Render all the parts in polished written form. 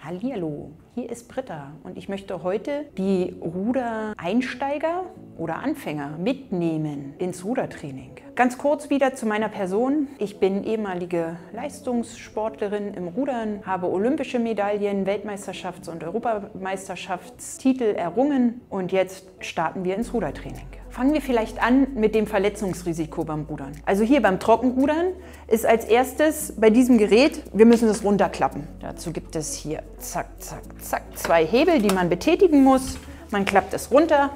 Hallihallo, hier ist Britta und ich möchte heute die Rudereinsteiger oder Anfänger mitnehmen ins Rudertraining. Ganz kurz wieder zu meiner Person. Ich bin ehemalige Leistungssportlerin im Rudern, habe olympische Medaillen, Weltmeisterschafts- und Europameisterschaftstitel errungen und jetzt starten wir ins Rudertraining. Fangen wir vielleicht an mit dem Verletzungsrisiko beim Rudern. Also hier beim Trockenrudern ist als erstes bei diesem Gerät, wir müssen es runterklappen. Dazu gibt es hier zack, zack, zack, 2 Hebel, die man betätigen muss. Man klappt es runter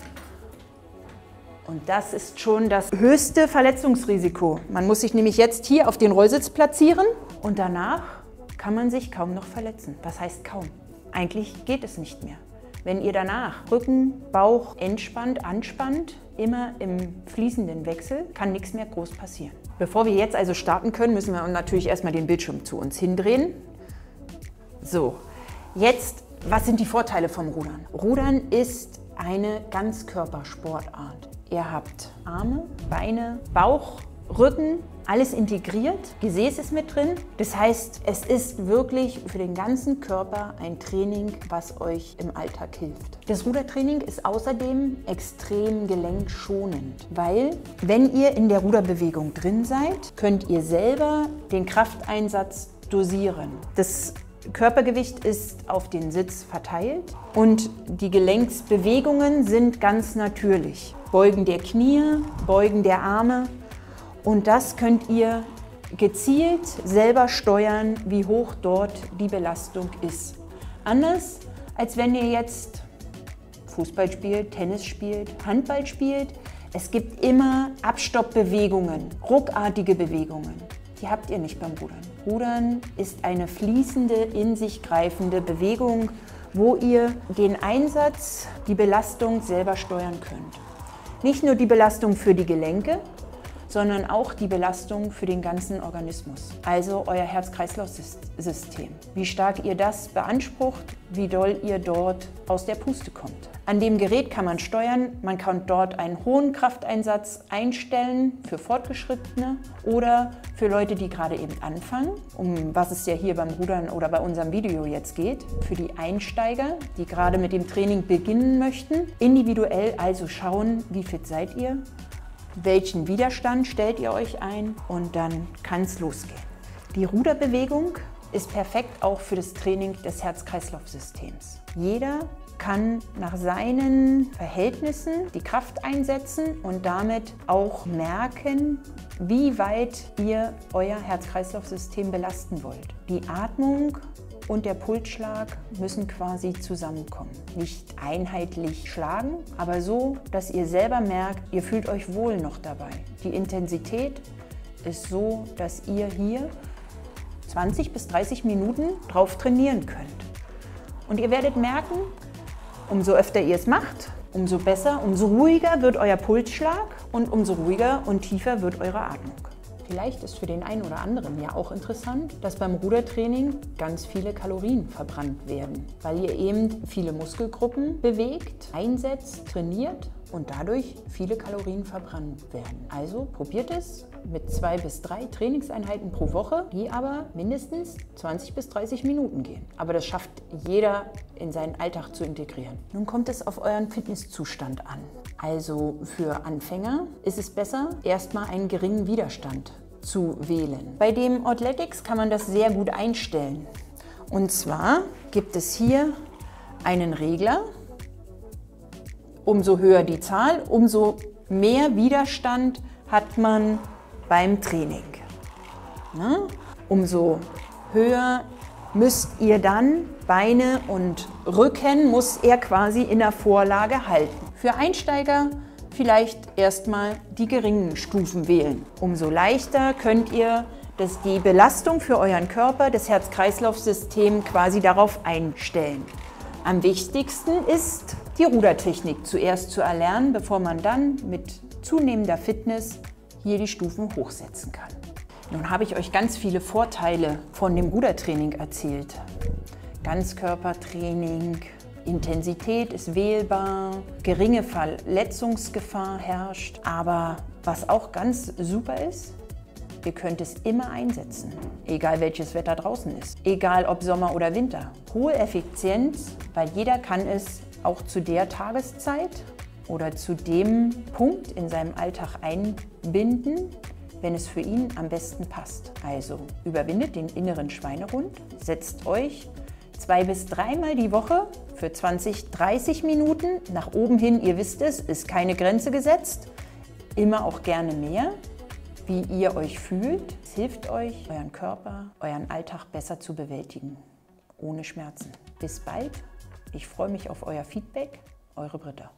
und das ist schon das höchste Verletzungsrisiko. Man muss sich nämlich jetzt hier auf den Rollsitz platzieren und danach kann man sich kaum noch verletzen. Was heißt kaum? Eigentlich geht es nicht mehr. Wenn ihr danach Rücken, Bauch entspannt, anspannt, immer im fließenden Wechsel, kann nichts mehr groß passieren. Bevor wir jetzt also starten können, müssen wir natürlich erstmal den Bildschirm zu uns hindrehen. So, jetzt, was sind die Vorteile vom Rudern? Rudern ist eine Ganzkörpersportart. Ihr habt Arme, Beine, Bauch, Rücken, alles integriert, Gesäß ist mit drin. Das heißt, es ist wirklich für den ganzen Körper ein Training, was euch im Alltag hilft. Das Rudertraining ist außerdem extrem gelenkschonend, weil wenn ihr in der Ruderbewegung drin seid, könnt ihr selber den Krafteinsatz dosieren. Das Körpergewicht ist auf den Sitz verteilt und die Gelenksbewegungen sind ganz natürlich. Beugen der Knie, Beugen der Arme. Und das könnt ihr gezielt selber steuern, wie hoch dort die Belastung ist. Anders als wenn ihr jetzt Fußball spielt, Tennis spielt, Handball spielt. Es gibt immer Abstoppbewegungen, ruckartige Bewegungen. Die habt ihr nicht beim Rudern. Rudern ist eine fließende, in sich greifende Bewegung, wo ihr den Einsatz, die Belastung selber steuern könnt. Nicht nur die Belastung für die Gelenke, sondern auch die Belastung für den ganzen Organismus, also euer Herz-Kreislauf-System. Wie stark ihr das beansprucht, wie doll ihr dort aus der Puste kommt. An dem Gerät kann man steuern, man kann dort einen hohen Krafteinsatz einstellen für Fortgeschrittene oder für Leute, die gerade eben anfangen, um was es ja hier beim Rudern oder bei unserem Video jetzt geht, für die Einsteiger, die gerade mit dem Training beginnen möchten. Individuell also schauen, wie fit seid ihr, welchen Widerstand stellt ihr euch ein und dann kann es losgehen. Die Ruderbewegung ist perfekt auch für das Training des Herz-Kreislauf-Systems. Jeder kann nach seinen Verhältnissen die Kraft einsetzen und damit auch merken, wie weit ihr euer Herz-Kreislauf-System belasten wollt. Die Atmung und der Pulsschlag müssen quasi zusammenkommen. Nicht einheitlich schlagen, aber so, dass ihr selber merkt, ihr fühlt euch wohl noch dabei. Die Intensität ist so, dass ihr hier 20 bis 30 Minuten drauf trainieren könnt. Und ihr werdet merken, umso öfter ihr es macht, umso besser, umso ruhiger wird euer Pulsschlag und umso ruhiger und tiefer wird eure Atmung. Vielleicht ist für den einen oder anderen ja auch interessant, dass beim Rudertraining ganz viele Kalorien verbrannt werden, weil ihr eben viele Muskelgruppen bewegt, einsetzt, trainiert und dadurch viele Kalorien verbrannt werden. Also probiert es mit 2 bis 3 Trainingseinheiten pro Woche, die aber mindestens 20 bis 30 Minuten gehen. Aber das schafft jeder in seinen Alltag zu integrieren. Nun kommt es auf euren Fitnesszustand an. Also für Anfänger ist es besser, erstmal einen geringen Widerstand zu wählen. Bei dem Athletics kann man das sehr gut einstellen. Und zwar gibt es hier einen Regler. Umso höher die Zahl, umso mehr Widerstand hat man beim Training. Na? Umso höher müsst ihr dann Beine und Rücken muss er quasi in der Vorlage halten. Für Einsteiger vielleicht erstmal die geringen Stufen wählen. Umso leichter könnt ihr die Belastung für euren Körper, das Herz-Kreislauf-System quasi darauf einstellen. Am wichtigsten ist die Rudertechnik zuerst zu erlernen, bevor man dann mit zunehmender Fitness hier die Stufen hochsetzen kann. Nun habe ich euch ganz viele Vorteile von dem Rudertraining erzählt. Ganzkörpertraining, Intensität ist wählbar, geringe Verletzungsgefahr herrscht. Aber was auch ganz super ist, Ihr könnt es immer einsetzen, egal welches Wetter draußen ist, egal ob Sommer oder Winter. Hohe Effizienz, weil jeder kann es auch zu der Tageszeit oder zu dem Punkt in seinem Alltag einbinden, wenn es für ihn am besten passt. Also überwindet den inneren Schweinehund, setzt euch 2 bis 3 Mal die Woche für 20, 30 Minuten nach oben hin, ihr wisst es, ist keine Grenze gesetzt, immer auch gerne mehr, wie ihr euch fühlt. Es hilft euch, euren Körper, euren Alltag besser zu bewältigen, ohne Schmerzen. Bis bald, ich freue mich auf euer Feedback, eure Britta.